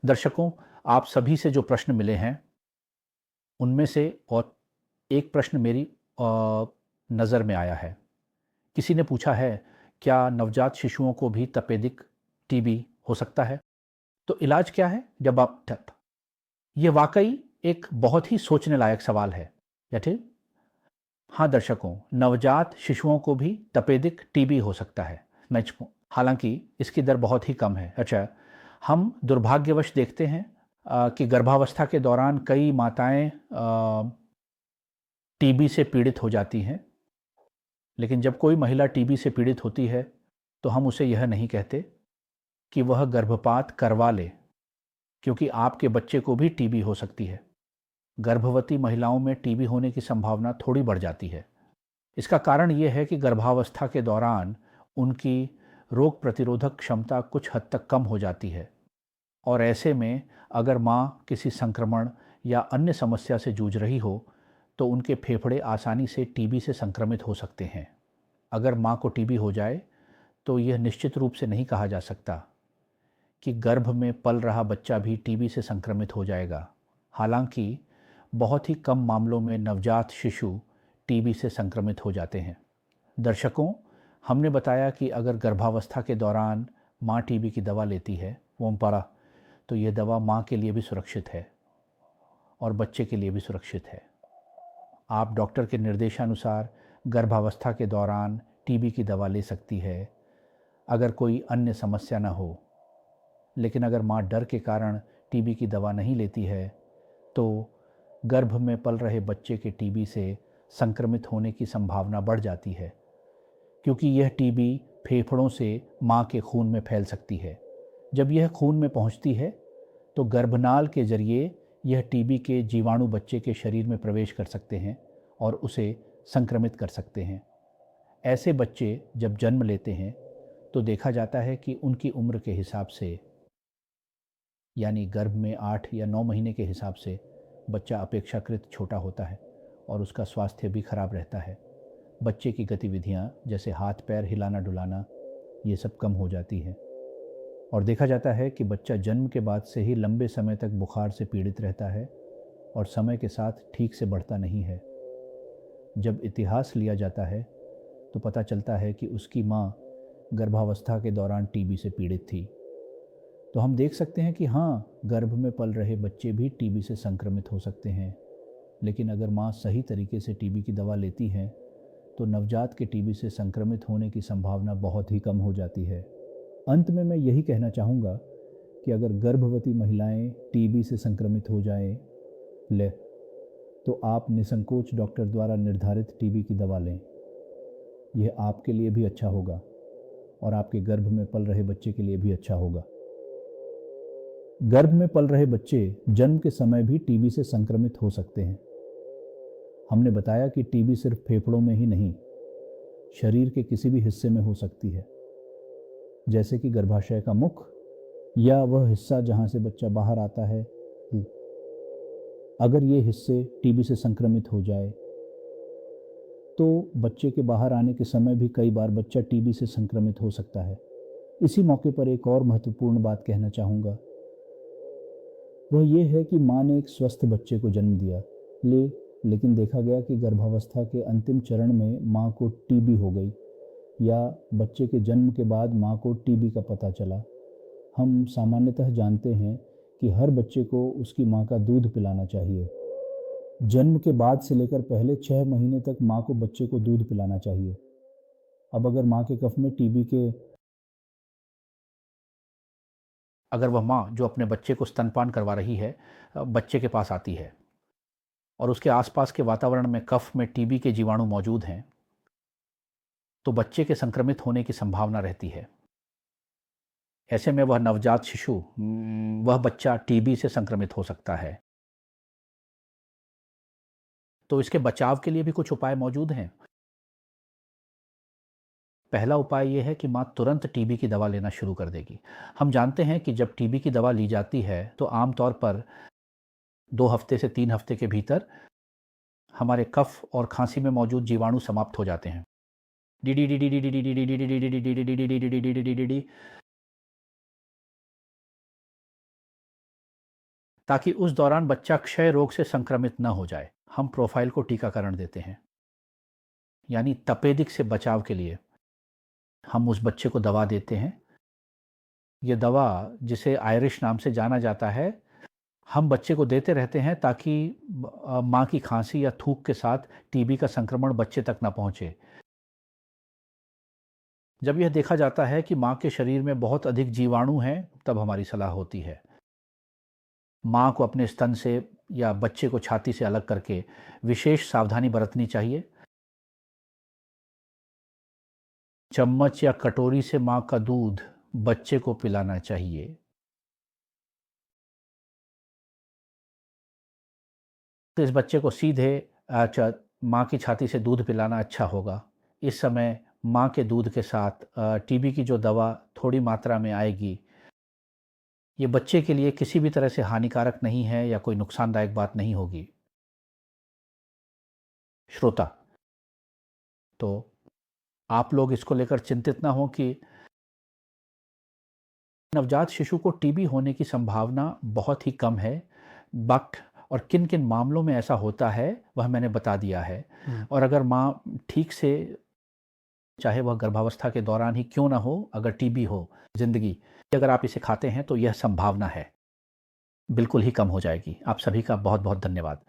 दर्शकों, आप सभी से जो प्रश्न मिले हैं, उनमें से और एक प्रश्न मेरी नज़र में आया है। किसी ने पूछा है, क्या नवजात शिशुओं को भी तपेदिक टीबी हो सकता है? तो इलाज क्या है? जब आप तप ये वाक़ई एक बहुत ही सोचने लायक सवाल है। क्या ठीक? हाँ दर्शकों, नवजात शिशुओं को भी तपेदिक टीबी हो सकता है। मैं हालाँकि इसकी दर बहुत ही कम है। अच्छा, हम दुर्भाग्यवश देखते हैं कि गर्भावस्था के दौरान कई माताएँ टीबी से पीड़ित हो जाती हैं। लेकिन जब कोई महिला टीबी से पीड़ित होती है, तो हम उसे यह नहीं कहते कि वह गर्भपात करवा ले, क्योंकि आपके बच्चे को भी टीबी हो सकती है। गर्भवती महिलाओं में टीबी होने की संभावना थोड़ी बढ़ जाती है। इसका कारण ये है कि गर्भावस्था के दौरान उनकी रोग प्रतिरोधक क्षमता कुछ हद तक कम हो जाती है, और ऐसे में अगर माँ किसी संक्रमण या अन्य समस्या से जूझ रही हो, तो उनके फेफड़े आसानी से टीबी से संक्रमित हो सकते हैं। अगर माँ को टीबी हो जाए, तो यह निश्चित रूप से नहीं कहा जा सकता कि गर्भ में पल रहा बच्चा भी टीबी से संक्रमित हो जाएगा। हालांकि बहुत ही कम मामलों में नवजात शिशु टीबी से संक्रमित हो जाते हैं। दर्शकों, हमने बताया कि अगर गर्भावस्था के दौरान माँ टीबी की दवा लेती है, ओमपारा, तो यह दवा माँ के लिए भी सुरक्षित है और बच्चे के लिए भी सुरक्षित है। आप डॉक्टर के निर्देशानुसार गर्भावस्था के दौरान टीबी की दवा ले सकती है, अगर कोई अन्य समस्या न हो। लेकिन अगर माँ डर के कारण टीबी की दवा नहीं लेती है, तो गर्भ में पल रहे बच्चे के टीबी से संक्रमित होने की संभावना बढ़ जाती है, क्योंकि यह टीबी फेफड़ों से माँ के खून में फैल सकती है। जब यह खून में पहुँचती है, तो गर्भनाल के जरिए यह टीबी के जीवाणु बच्चे के शरीर में प्रवेश कर सकते हैं और उसे संक्रमित कर सकते हैं। ऐसे बच्चे जब जन्म लेते हैं, तो देखा जाता है कि उनकी उम्र के हिसाब से, यानी गर्भ में 8 या 9 महीने के हिसाब से बच्चा अपेक्षाकृत छोटा होता है और उसका स्वास्थ्य भी खराब रहता है। बच्चे की गतिविधियाँ जैसे हाथ पैर हिलाना डुलाना, ये सब कम हो जाती है, और देखा जाता है कि बच्चा जन्म के बाद से ही लंबे समय तक बुखार से पीड़ित रहता है और समय के साथ ठीक से बढ़ता नहीं है। जब इतिहास लिया जाता है, तो पता चलता है कि उसकी माँ गर्भावस्था के दौरान टीबी से पीड़ित थी। तो हम देख सकते हैं कि हाँ, गर्भ में पल रहे बच्चे भी टीबी से संक्रमित हो सकते हैं। लेकिन अगर माँ सही तरीके से टीबी की दवा लेती है, तो नवजात के टीबी से संक्रमित होने की संभावना बहुत ही कम हो जाती है। अंत में मैं यही कहना चाहूँगा कि अगर गर्भवती महिलाएं टीबी से संक्रमित हो जाएं, तो आप निसंकोच डॉक्टर द्वारा निर्धारित टीबी की दवा लें। यह आपके लिए भी अच्छा होगा और आपके गर्भ में पल रहे बच्चे के लिए भी अच्छा होगा। गर्भ में पल रहे बच्चे जन्म के समय भी टीबी से संक्रमित हो सकते हैं। हमने बताया कि टीबी सिर्फ फेफड़ों में ही नहीं, शरीर के किसी भी हिस्से में हो सकती है, जैसे कि गर्भाशय का मुख या वह हिस्सा जहां से बच्चा बाहर आता है। अगर ये हिस्से टीबी से संक्रमित हो जाए, तो बच्चे के बाहर आने के समय भी कई बार बच्चा टीबी से संक्रमित हो सकता है। इसी मौके पर एक और महत्वपूर्ण बात कहना चाहूँगा, वह ये है कि माँ ने एक स्वस्थ बच्चे को जन्म दिया, लेकिन देखा गया कि गर्भावस्था के अंतिम चरण में माँ को टीबी हो गई, या बच्चे के जन्म के बाद माँ को टीबी का पता चला। हम सामान्यतः जानते हैं कि हर बच्चे को उसकी माँ का दूध पिलाना चाहिए। जन्म के बाद से लेकर पहले 6 महीने तक माँ को बच्चे को दूध पिलाना चाहिए। अब अगर माँ के कफ में टीबी के अगर वह माँ जो अपने बच्चे को स्तनपान करवा रही है, बच्चे के पास आती है और उसके आसपास के वातावरण में कफ में टीबी के जीवाणु मौजूद हैं, तो बच्चे के संक्रमित होने की संभावना रहती है। ऐसे में वह नवजात शिशु, वह बच्चा टीबी से संक्रमित हो सकता है। तो इसके बचाव के लिए भी कुछ उपाय मौजूद हैं। पहला उपाय ये है कि माँ तुरंत टीबी की दवा लेना शुरू कर देगी। हम जानते हैं कि जब टीबी की दवा ली जाती है, तो आमतौर पर 2 हफ्ते से 3 हफ्ते के भीतर हमारे कफ और खांसी में मौजूद जीवाणु समाप्त हो जाते हैं। ताकि उस दौरान बच्चा क्षय रोग से संक्रमित न हो जाए। हम प्रोफाइल को टीकाकरण देते हैं, यानी तपेदिक से बचाव के लिए हम उस बच्चे को दवा देते हैं। ये दवा, जिसे आयरिश नाम से जाना जाता है, हम बच्चे को देते रहते हैं ताकि माँ की खांसी या थूक के साथ टीबी का संक्रमण बच्चे तक न पहुँचे। जब यह देखा जाता है कि माँ के शरीर में बहुत अधिक जीवाणु हैं, तब हमारी सलाह होती है माँ को अपने स्तन से या बच्चे को छाती से अलग करके विशेष सावधानी बरतनी चाहिए। चम्मच या कटोरी से माँ का दूध बच्चे को पिलाना चाहिए। तो इस बच्चे को सीधे माँ की छाती से दूध पिलाना अच्छा होगा। इस समय माँ के दूध के साथ टीबी की जो दवा थोड़ी मात्रा में आएगी, ये बच्चे के लिए किसी भी तरह से हानिकारक नहीं है या कोई नुकसानदायक बात नहीं होगी। श्रोता, तो आप लोग इसको लेकर चिंतित ना हो कि नवजात शिशु को टीबी होने की संभावना बहुत ही कम है। बट और किन किन मामलों में ऐसा होता है वह मैंने बता दिया है। और अगर माँ ठीक से, चाहे वह गर्भावस्था के दौरान ही क्यों ना हो, अगर टीबी हो जिंदगी, अगर आप इसे खाते हैं तो यह संभावना है बिल्कुल ही कम हो जाएगी। आप सभी का बहुत बहुत धन्यवाद।